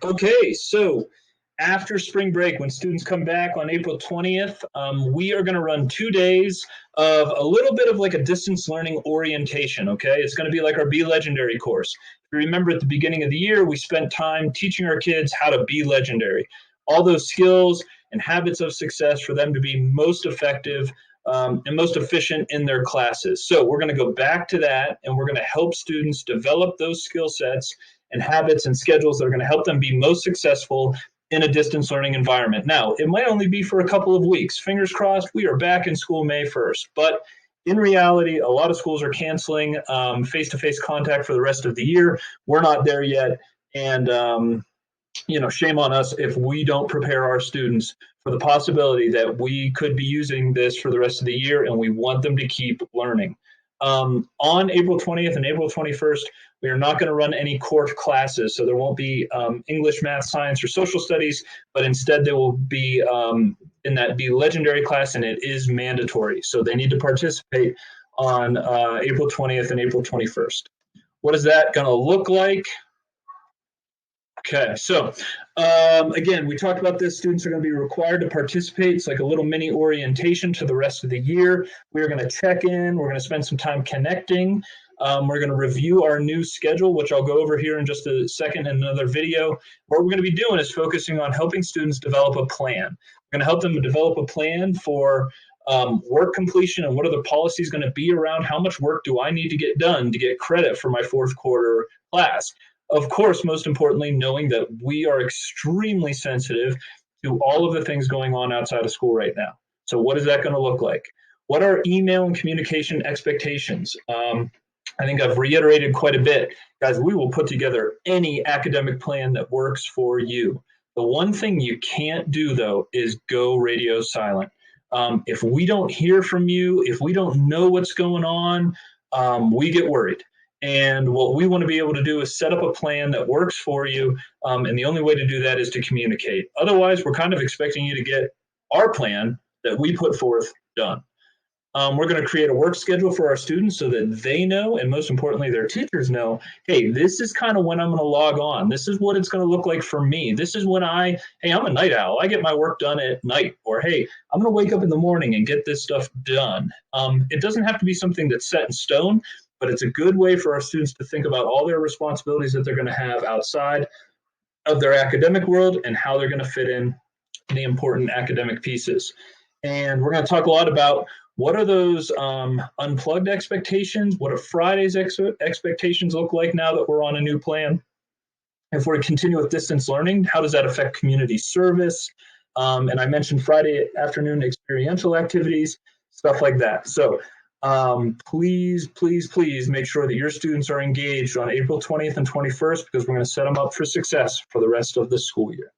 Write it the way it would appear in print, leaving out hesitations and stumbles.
Okay, so after spring break, when students come back on April 20th, we are going to run 2 days of a little bit of like a distance learning orientation. Okay, it's going to be like our Be Legendary course. If you remember at the beginning of the year, we spent time teaching our kids how to be legendary, all those skills and habits of success for them to be most effective and most efficient in their classes. So we're going to go back to that and we're going to help students develop those skill sets and habits and schedules that are going to help them be most successful in a distance learning environment. Now, it might only be for a couple of weeks. Fingers crossed, we are back in school May 1st. But in reality, a lot of schools are canceling face-to-face contact for the rest of the year. We're not there yet. And, shame on us if we don't prepare our students for the possibility that we could be using this for the rest of the year, and we want them to keep learning. On April 20th and April 21st, we are not going to run any core classes, so there won't be English, math, science, or social studies, but instead they will be in that Be Legendary class, and it is mandatory. So they need to participate on April 20th and April 21st. What is that going to look like? Okay, so again, we talked about this. Students are going to be required to participate. It's like a little mini orientation to the rest of the year. We're going to check in. We're going to spend some time connecting. We're going to review our new schedule, which I'll go over here in just a second in another video. What we're going to be doing is focusing on helping students develop a plan. We're going to help them develop a plan for work completion and what are the policies going to be around how much work do I need to get done to get credit for my fourth quarter class. Of course, most importantly, knowing that we are extremely sensitive to all of the things going on outside of school right now. So what is that going to look like? What are email and communication expectations? I think I've reiterated quite a bit. Guys, we will put together any academic plan that works for you. The one thing you can't do, though, is go radio silent. If we don't hear from you, if we don't know what's going on, we get worried. And what we want to be able to do is set up a plan that works for you. And the only way to do that is to communicate. Otherwise, we're kind of expecting you to get our plan that we put forth done. We're going to create a work schedule for our students so that they know, and most importantly, their teachers know, hey, this is kind of when I'm going to log on. This is what it's going to look like for me. This is when I'm a night owl. I get my work done at night. Or, hey, I'm going to wake up in the morning and get this stuff done. It doesn't have to be something that's set in stone, but it's a good way for our students to think about all their responsibilities that they're going to have outside of their academic world and how they're going to fit in the important academic pieces. And we're going to talk a lot about what are those unplugged expectations? What do Friday's expectations look like now that we're on a new plan? If we continue with distance learning, how does that affect community service? And I mentioned Friday afternoon experiential activities, stuff like that. So please, please, please make sure that your students are engaged on April 20th and 21st because we're going to set them up for success for the rest of the school year.